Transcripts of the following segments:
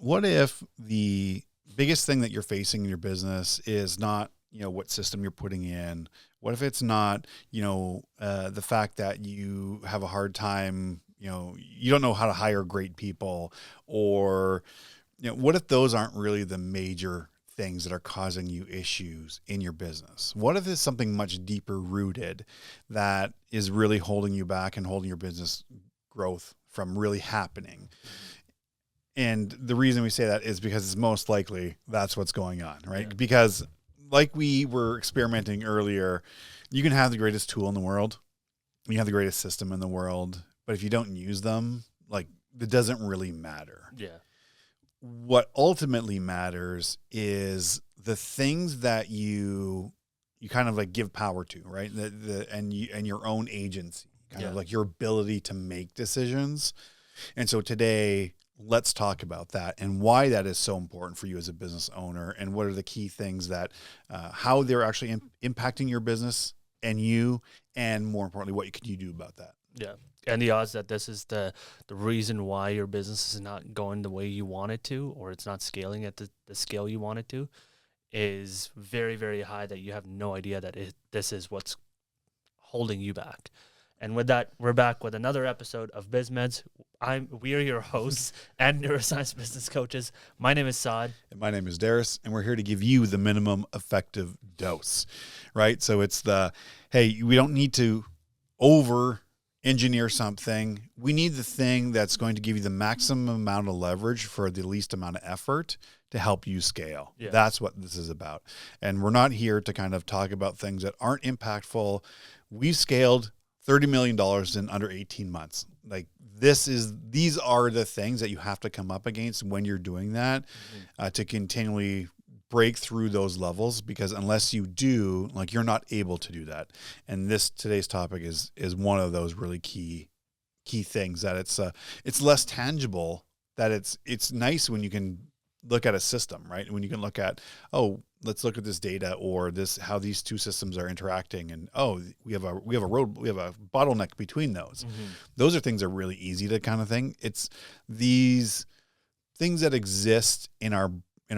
what if the biggest thing that you're facing in your business is not, what system you're putting in? What if it's not, the fact that you have a hard time, you don't know how to hire great people, or, what if those aren't really the major things that are causing you issues in your business? What if it's something much deeper rooted that is really holding you back and holding your business growth from really happening? And the reason we say that is because it's most likely that's what's going on, right? Yeah. Because like we were experimenting earlier, you can have the greatest tool in the world, you have the greatest system in the world, but if you don't use them, like, it doesn't really matter. Yeah. What ultimately matters is the things that you kind of like give power to, right? And your own agency, kind of like your ability to make decisions. And so today, let's talk about that and why that is so important for you as a business owner, and what are the key things that, how they're actually impacting your business and you, and more importantly, what can you do about that? Yeah. And the odds that this is the reason why your business is not going the way you want it to, or it's not scaling at the scale you want it to, is very, very high, that you have no idea that this is what's holding you back. And with that, we're back with another episode of BizMeds. We are your hosts and neuroscience business coaches. My name is Saad. And my name is Darius, and we're here to give you the minimum effective dose, right? So it's hey, we don't need to over-engineer something. We need the thing that's going to give you the maximum amount of leverage for the least amount of effort to help you scale. Yeah. That's what this is about. And we're not here to kind of talk about things that aren't impactful. We've scaled $30 million in under 18 months. Like, these are the things that you have to come up against when you're doing that, to continually break through those levels, because unless you do, like, you're not able to do that. And today's topic is one of those really key things, that it's less tangible, that it's nice when you can look at a system, right? When you can look at, let's look at this data, or how these two systems are interacting, and we have a bottleneck between those. Those are things that are really easy to kind of thing. It's these things that exist in our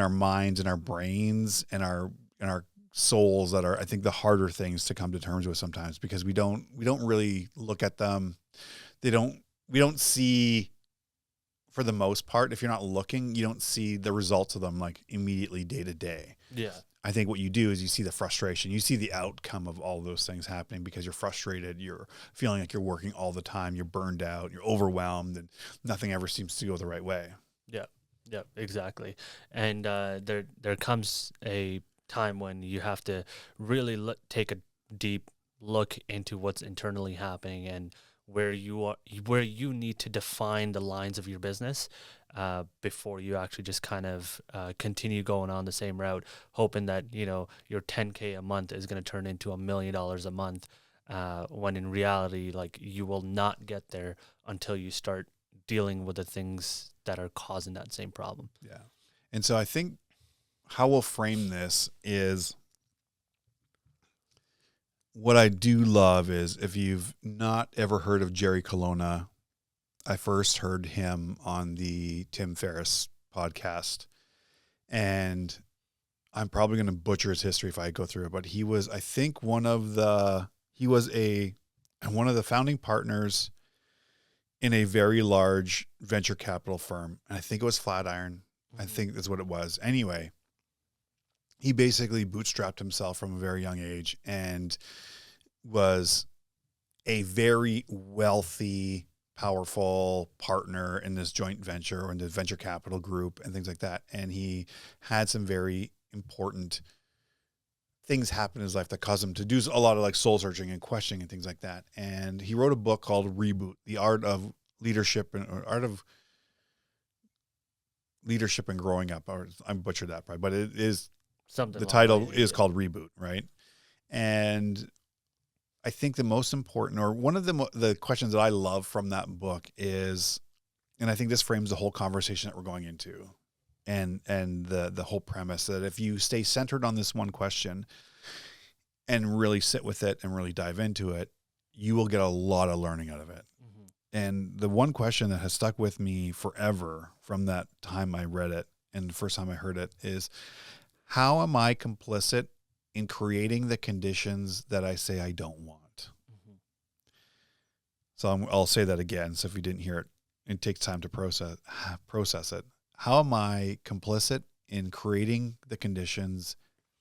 minds and our brains and our souls that are, I think, the harder things to come to terms with sometimes, because we don't really look at them. We don't see, for the most part, if you're not looking, you don't see the results of them like immediately day to day. Yeah. I think what you do is you see the frustration, you see the outcome of all those things happening, because you're frustrated, you're feeling like you're working all the time, you're burned out, you're overwhelmed, and nothing ever seems to go the right way. Yeah. Yeah, exactly. And there comes a time when you have to really take a deep look into what's internally happening, and where you need to define the lines of your business before you actually just kind of continue going on the same route, hoping that your $10K a month is going to turn into $1 million a month, when in reality, like, you will not get there until you start dealing with the things that are causing that same problem. Yeah. And so I think how we'll frame this is, what I do love is, if you've not ever heard of Jerry Colonna, I first heard him on the Tim Ferriss podcast, and I'm probably going to butcher his history if I go through it, but he was, I think, one of the founding partners in a very large venture capital firm. And I think it was Flatiron. I think that's what it was. Anyway, he basically bootstrapped himself from a very young age, and was a very wealthy, powerful partner in this joint venture, or in the venture capital group and things like that. And he had some very important things happen in his life that caused him to do a lot of like soul searching and questioning and things like that. And he wrote a book called Reboot: The Art of Leadership and Growing Up. Or I butchered that probably, but it is something. The title is called Reboot, right? And I think the most important, or one of the questions that I love from that book is, and I think this frames the whole conversation that we're going into, and the whole premise, that if you stay centered on this one question and really sit with it and really dive into it, you will get a lot of learning out of it. And the one question that has stuck with me forever from that time I read it and the first time I heard it is, how am I complicit in creating the conditions that I say I don't want? Mm-hmm. So I'll say that again. So if you didn't hear it, it takes time to process it. How am I complicit in creating the conditions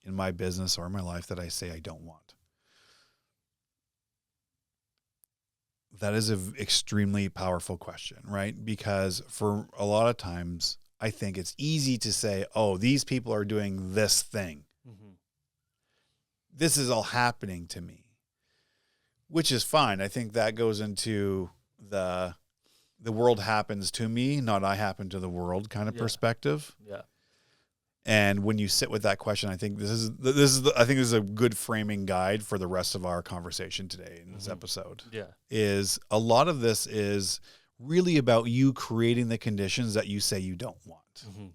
in my business or in my life that I say I don't want? That is an extremely powerful question, right? Because for a lot of times, I think it's easy to say, oh, these people are doing this thing. Mm-hmm. This is all happening to me, which is fine. I think that goes into the world happens to me, not I happen to the world kind of perspective. Yeah. And when you sit with that question, I think this is a good framing guide for the rest of our conversation today in this episode. Yeah. Is a lot of this is really about you creating the conditions that you say you don't want. Mm-hmm.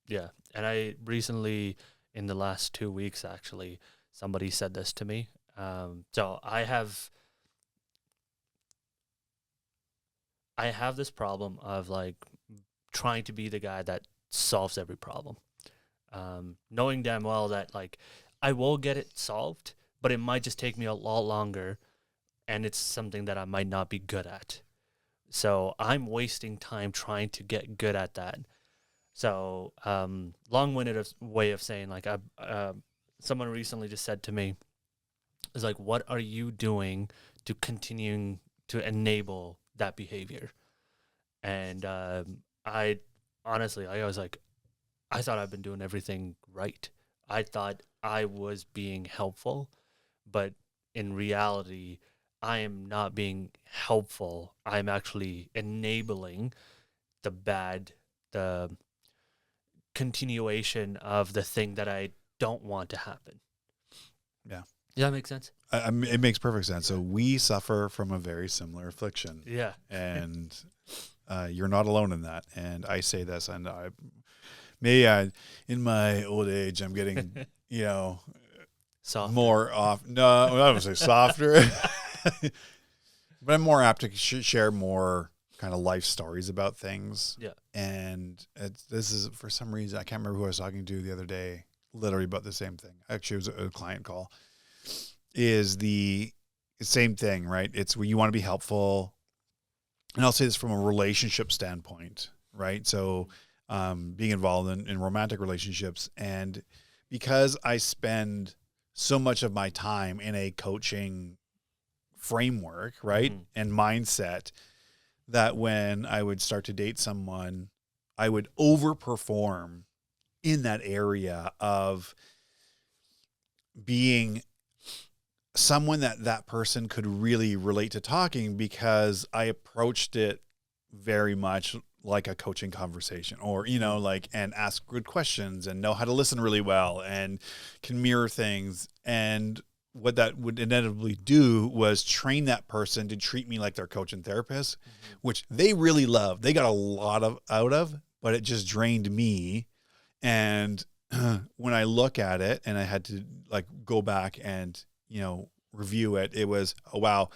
Yeah. And I recently, in the last 2 weeks, actually, somebody said this to me. So I have this problem of like trying to be the guy that solves every problem. Knowing damn well that like I will get it solved, but it might just take me a lot longer, and it's something that I might not be good at. So I'm wasting time trying to get good at that. So long-winded way of saying like someone recently just said to me, is like, what are you doing to continuing to enable that behavior? And I honestly, I was like, I thought I've been doing everything right. I thought I was being helpful, but in reality, I am not being helpful. I'm actually enabling the continuation of the thing that I don't want to happen. Yeah. Does that make sense? It makes perfect sense. So we suffer from a very similar affliction. Yeah. And you're not alone in that. And I say this, and in my old age, I'm getting, Softer. more off. No, I would say softer, but I'm more apt to share more kind of life stories about things. Yeah. And this is, for some reason, I can't remember who I was talking to the other day, literally about the same thing. Actually, it was a client call. Is the same thing, right? It's where you want to be helpful. And I'll say this from a relationship standpoint, right? So being involved in romantic relationships, and because I spend so much of my time in a coaching framework, right, and mindset, that when I would start to date someone, I would overperform in that area of being someone that person could really relate to talking, because I approached it very much like a coaching conversation, or, and ask good questions and know how to listen really well and can mirror things. And what that would inevitably do was train that person to treat me like their coach and therapist, which they really loved. They got a lot out of, but it just drained me. And when I look at it and I had to like go back and, review it, it was, oh, wow,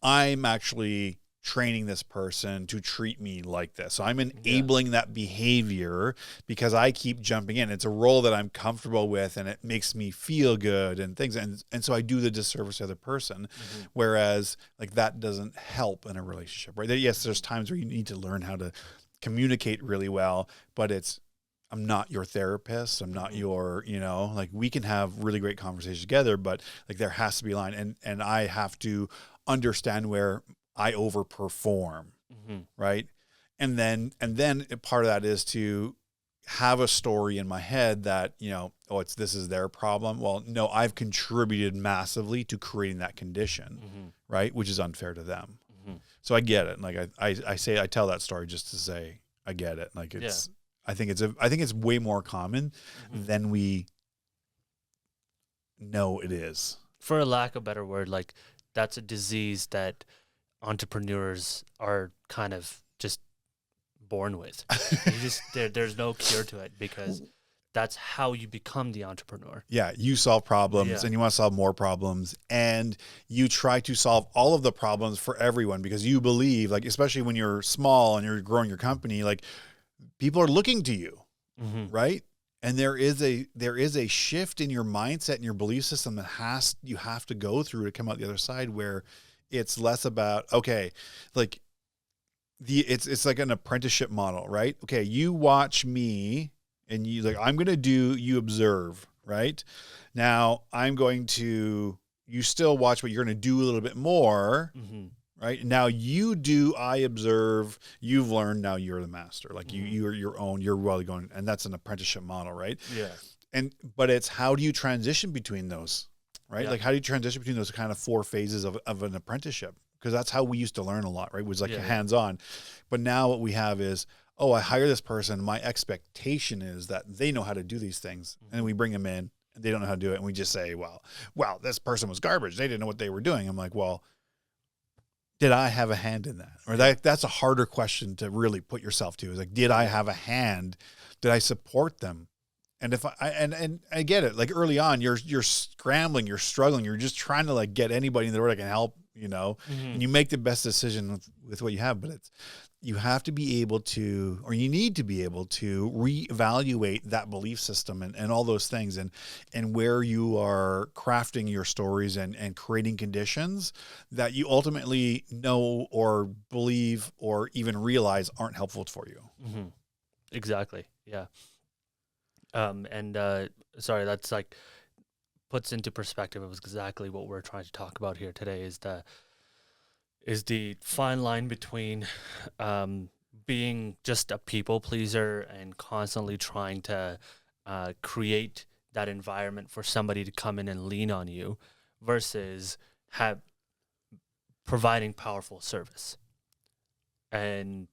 I'm actually training this person to treat me like this. So I'm enabling that behavior because I keep jumping in. It's a role that I'm comfortable with and it makes me feel good and things. And so I do the disservice to the other person. Whereas like that doesn't help in a relationship, right? Yes, there's times where you need to learn how to communicate really well, but I'm not your therapist. I'm not your, like we can have really great conversations together, but like there has to be a line, and I have to understand where I overperform, right? And then part of that is to have a story in my head that, this is their problem. Well, no, I've contributed massively to creating that condition, right? Which is unfair to them. So I get it. Like I tell that story just to say, I get it. Like I think it's way more common than we know it is. For a lack of a better word, like that's a disease that entrepreneurs are kind of just born with. There's no cure to it, because that's how you become the entrepreneur. Yeah, you solve problems Yeah. and you want to solve more problems, and you try to solve all of the problems for everyone because you believe, like, especially when you're small and you're growing your company, like, people are looking to you, right? And there is a shift in your mindset and your belief system that you have to go through to come out the other side, where it's less about, okay, like it's like an apprenticeship model, right? Okay, you watch me and you, like, I'm going to do, you observe, right? Now you still watch, but you're going to do a little bit more, right? Now you do, I observe, you've learned, now you're the master. Like you're your own, you're really going, and that's an apprenticeship model, right? Yeah. But it's, how do you transition between those, right? Yeah. Like, how do you transition between those kind of 4 phases of an apprenticeship? Because that's how we used to learn a lot, right? It was like hands-on. But now what we have is, oh, I hire this person. My expectation is that they know how to do these things. And we bring them in and they don't know how to do it. And we just say, well, this person was garbage. They didn't know what they were doing. I'm like, well, did I have a hand in that? Or that's a harder question to really put yourself to, is like, did I have a hand? Did I support them? And if and I get it, like early on, you're scrambling, you're struggling, you're just trying to like get anybody in the door that can help, and you make the best decision with what you have. But you have to be able to, or you need to be able to reevaluate that belief system and all those things, and where you are crafting your stories and creating conditions that you ultimately know or believe or even realize aren't helpful for you. Exactly. Yeah. Sorry, that's like puts into perspective of exactly what we're trying to talk about here today, is the fine line between being just a people pleaser and constantly trying to create that environment for somebody to come in and lean on you, versus providing powerful service. And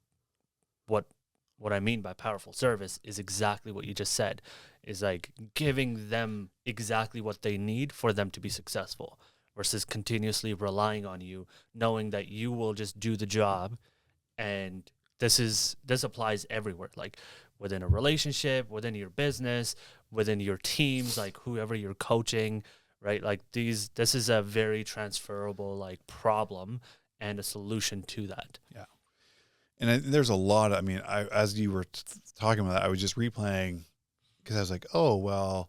what I mean by powerful service is exactly what you just said, is like giving them exactly what they need for them to be successful, versus continuously relying on you, knowing that you will just do the job. And this applies everywhere, like within a relationship, within your business, within your teams, like whoever you're coaching, right? Like this is a very transferable like problem and a solution to that. Yeah. And there's a lot of, as you were talking about that, I was just replaying, because I was like, oh, well,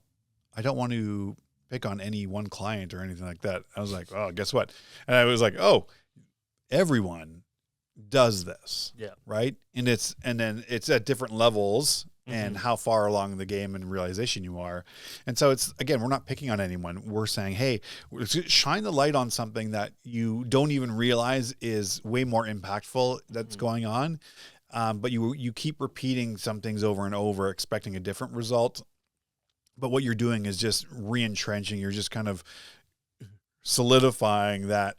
I don't want to pick on any one client or anything like that. I was like, oh, guess what? And I was like, oh, everyone does this. Yeah. Right. And then it's at different levels and how far along the game and realization you are. And so it's, again, we're not picking on anyone. We're saying, hey, shine the light on something that you don't even realize is way more impactful that's going on. But you keep repeating some things over and over, expecting a different result. But what you're doing is just re-entrenching. You're just kind of solidifying that,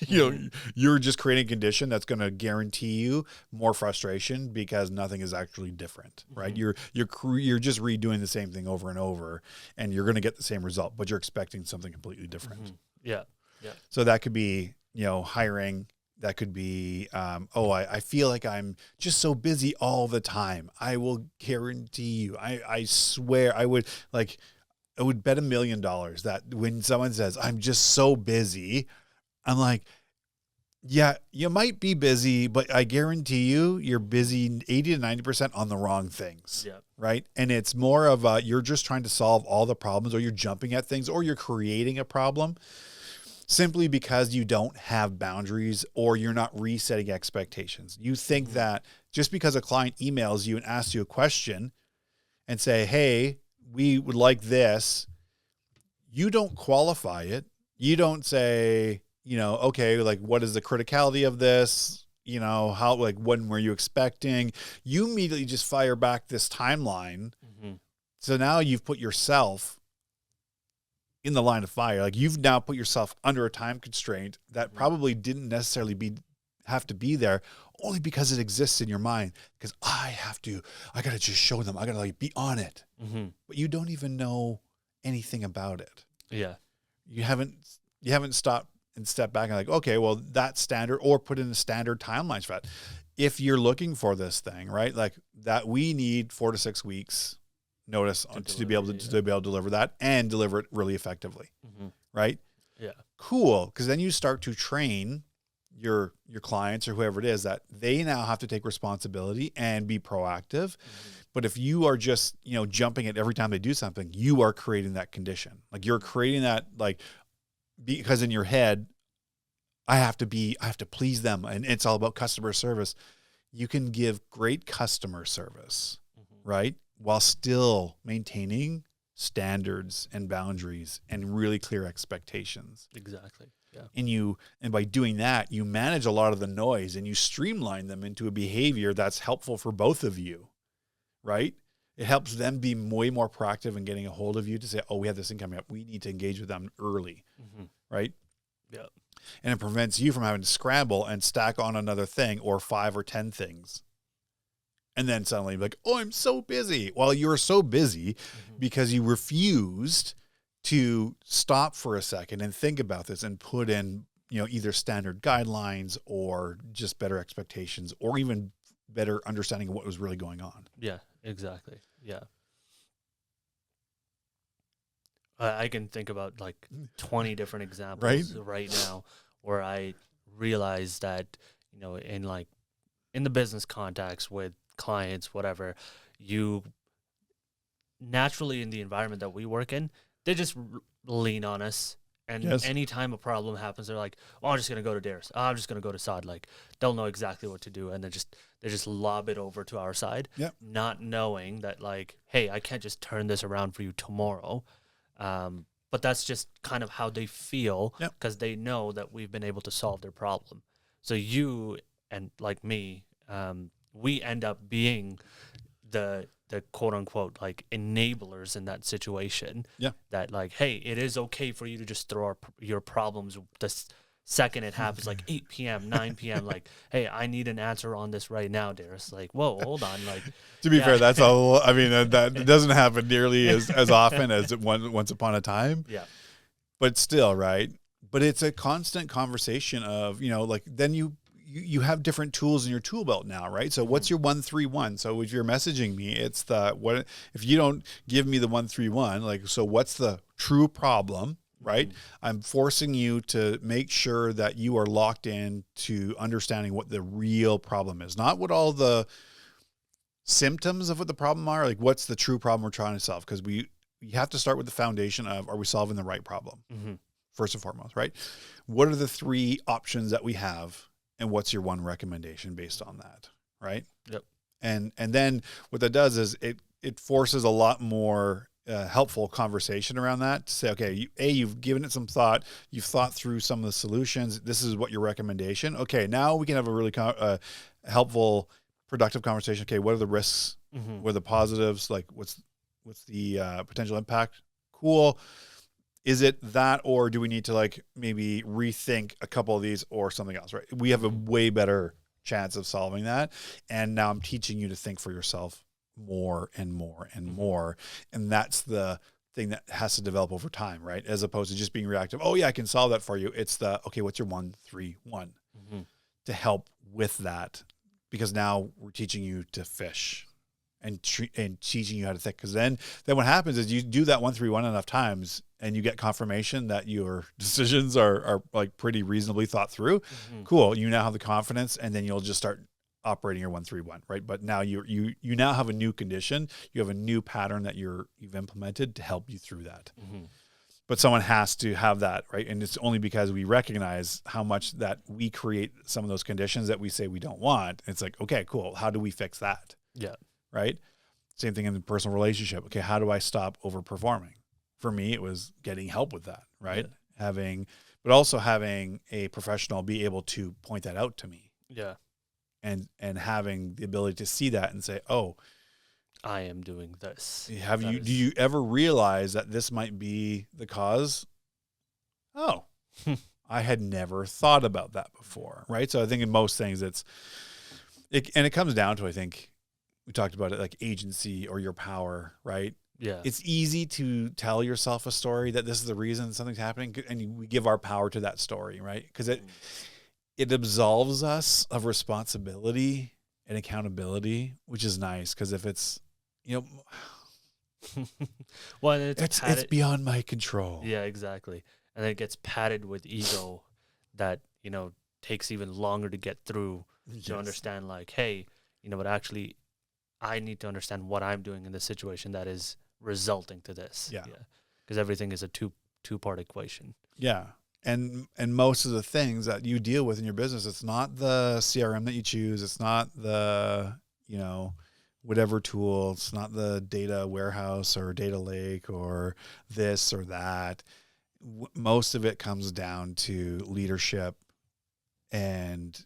you're just creating a condition that's going to guarantee you more frustration, because nothing is actually different, right? You're just redoing the same thing over and over, and you're going to get the same result, but you're expecting something completely different. Yeah. Yeah. So that could be, hiring. That could be, I feel like I'm just so busy all the time. I will guarantee you, I swear I would bet $1 million that when someone says, I'm just so busy, I'm like, yeah, you might be busy, but I guarantee you're busy 80 to 90% on the wrong things. Yeah. Right. And it's more of you're just trying to solve all the problems, or you're jumping at things, or you're creating a problem simply because you don't have boundaries, or you're not resetting expectations. You think that just because a client emails you and asks you a question and say, hey, we would like this, you don't qualify it. You don't say, okay, like, what is the criticality of this? How, like, when were you expecting? You immediately just fire back this timeline. So now you've put yourself in the line of fire. Like, you've now put yourself under a time constraint that probably didn't necessarily have to be there, only because it exists in your mind. Because I got to just show them. I got to like be on it. But you don't even know anything about it. Yeah. You haven't stopped and stepped back and like, okay, well, that's standard, or put in a standard timelines for that. If you're looking for this thing, right? Like that, we need 4 to 6 weeks notice to be able to deliver that and deliver it really effectively. Right? Yeah. Cool. Because then you start to train your clients or whoever it is that they now have to take responsibility and be proactive. But if you are just, jumping at every time they do something, you are creating that condition. Like you're creating that, like, because in your head, I have to please them. And it's all about customer service. You can give great customer service, right? While still maintaining standards and boundaries and really clear expectations. Exactly. Yeah. And by doing that, you manage a lot of the noise and you streamline them into a behavior that's helpful for both of you, right? It helps them be way more proactive in getting a hold of you to say, oh, we have this thing coming up. We need to engage with them early, right? Yeah. And it prevents you from having to scramble and stack on another thing or 5 or 10 things. And then suddenly like, oh, I'm so busy. Well, you're so busy because you refused to stop for a second and think about this and put in, either standard guidelines or just better expectations or even better understanding of what was really going on. Yeah, exactly. Yeah. I can think about like 20 different examples right now where I realized that, in the business context with clients, whatever, you naturally in the environment that we work in, they just lean on us. And anytime a problem happens, they're like, oh, I'm just going to go to Darius. Oh, I'm just going to go to Saad. Like, they'll know exactly what to do. And they just lob it over to our side, not knowing that, like, hey, I can't just turn this around for you tomorrow. But that's just kind of how they feel because they know that we've been able to solve their problem. So you and like me, we end up being the quote unquote like enablers in that situation. Yeah. That like, hey, it is okay for you to just throw your problems the second it happens, like 8 p.m., 9 p.m. Like, hey, I need an answer on this right now, Darius. Like, whoa, hold on. Like, to be fair, that's all. I mean, that doesn't happen nearly as often as it once upon a time. Yeah. But still, right? But it's a constant conversation of, like then you have different tools in your tool belt now, right? So what's your 1-3-1? So if you're messaging me, it's what if you don't give me the 1-3-1, like, so what's the true problem, right? I'm forcing you to make sure that you are locked in to understanding what the real problem is, not what all the symptoms of what the problem are, like what's the true problem we're trying to solve. Because you have to start with the foundation of, are we solving the right problem? First and foremost, right? What are the 3 options that we have? And what's your one recommendation based on that, right? Yep. And then what that does is it forces a lot more helpful conversation around that to say, okay, you've given it some thought, you've thought through some of the solutions. This is what your recommendation. Okay, now we can have a really helpful, productive conversation. Okay, what are the risks? What are the positives? Like, what's the potential impact? Cool. Is it that, or do we need to like maybe rethink a couple of these or something else, right? We have a way better chance of solving that. And now I'm teaching you to think for yourself more and more and more. And that's the thing that has to develop over time, right? As opposed to just being reactive. Oh yeah, I can solve that for you. It's okay, what's your 1-3-1 to help with that? Because now we're teaching you to fish and teaching you how to think. Because then what happens is you do that 1-3-1 enough times and you get confirmation that your decisions are like pretty reasonably thought through. Cool. You now have the confidence, and then you'll just start operating your 1-3-1, right? But now you now have a new condition. You have a new pattern that you've implemented to help you through that. But someone has to have that, right? And it's only because we recognize how much that we create some of those conditions that we say we don't want. It's like, okay, cool. How do we fix that? Yeah. Right? Same thing in the personal relationship. Okay, how do I stop overperforming? For me, it was getting help with that, right? But also having a professional be able to point that out to me. Yeah. And having the ability to see that and say, oh, I am doing this. Do you ever realize that this might be the cause? Oh, I had never thought about that before, right? So I think in most things and it comes down to, I think we talked about it, like agency or your power, right? Yeah. It's easy to tell yourself a story that this is the reason something's happening, and we give our power to that story, right? Because it absolves us of responsibility and accountability, which is nice. Because if it's, Well, and It's beyond my control. Yeah, exactly. And then it gets padded with ego that, takes even longer to get through to understand, like, hey, but actually, I need to understand what I'm doing in this situation that is resulting to this. Yeah. Because everything is a two-part equation. Yeah. And most of the things that you deal with in your business, it's not the CRM that you choose. It's not the, whatever tool. It's not the data warehouse or data lake or this or that. Most of it comes down to leadership and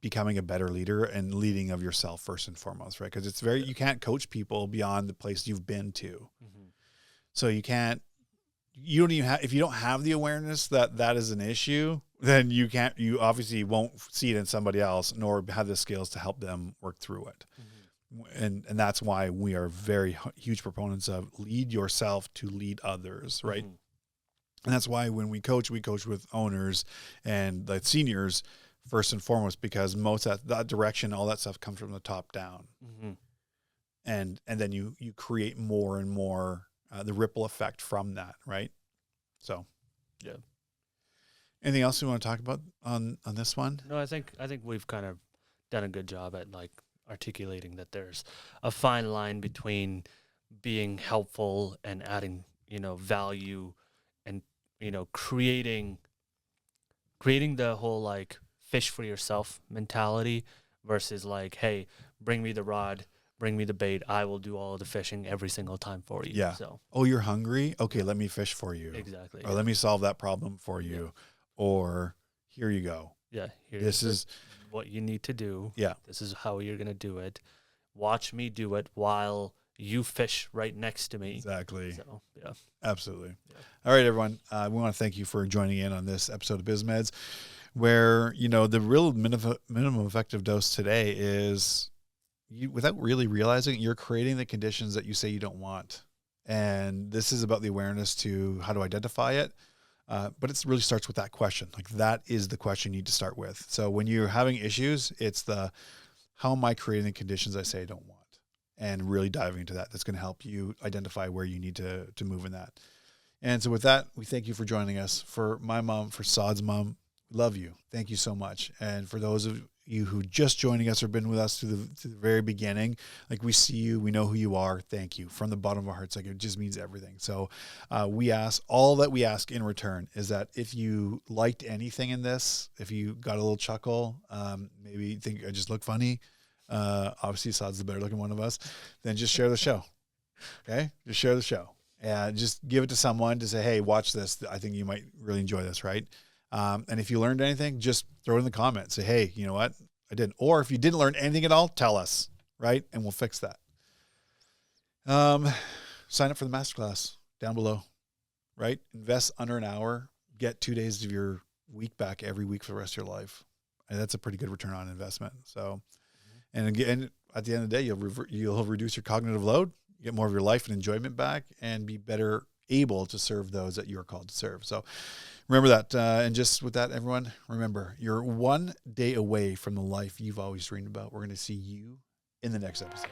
becoming a better leader and leading of yourself first and foremost, right? Because you can't coach people beyond the place you've been to. Mm-hmm. So you don't even have, if you don't have the awareness that is an issue, then you obviously won't see it in somebody else, nor have the skills to help them work through it. Mm-hmm. And that's why we are very huge proponents of lead yourself to lead others, right? Mm-hmm. And that's why when we coach with owners and the seniors first and foremost, because most of that direction, all that stuff comes from the top down. Mm-hmm. And then you create more and more the ripple effect from that, right? So, yeah. Anything else you want to talk about on this one? No, I think we've kind of done a good job at like articulating that there's a fine line between being helpful and adding, value, and creating the whole like fish for yourself mentality versus like, hey, bring me the rod, bring me the bait, I will do all of the fishing every single time for you. Yeah. So, oh, you're hungry? Okay, let me fish for you. Exactly. Or let me solve that problem for you. Yeah. Or here you go. Yeah. This is what you need to do. Yeah. This is how you're going to do it. Watch me do it while you fish right next to me. Exactly. So, yeah. Absolutely. Yeah. All right, everyone. We want to thank you for joining in on this episode of BizMeds, where, the real minimum effective dose today is without really realizing, you're creating the conditions that you say you don't want. And this is about the awareness to how to identify it. But it really starts with that question. Like, that is the question you need to start with. So when you're having issues, it's how am I creating the conditions I say I don't want? And really diving into that. That's going to help you identify where you need to move in that. And so with that, we thank you for joining us. For my mom, for Saad's mom, love you. Thank you so much. And for those of you who just joining us or been with us to the very beginning, like, we see you, we know who you are. Thank you from the bottom of our hearts. Like, it just means everything. So all that we ask in return is that if you liked anything in this, if you got a little chuckle, maybe you think I just look funny, obviously Saad's the better looking one of us, then just share the show. Okay. Just share the show and just give it to someone to say, hey, watch this. I think you might really enjoy this. Right. And if you learned anything, just throw it in the comments. Say, hey, you know what? I didn't. Or if you didn't learn anything at all, tell us, right? And we'll fix that. Sign up for the masterclass down below, right? Invest under an hour, get 2 days of your week back every week for the rest of your life. And that's a pretty good return on investment. So, and again, at the end of the day, you'll reduce your cognitive load, get more of your life and enjoyment back, and be better able to serve those that you're called to serve. So remember that. And just with that, everyone, remember, you're 1 day away from the life you've always dreamed about. We're going to see you in the next episode.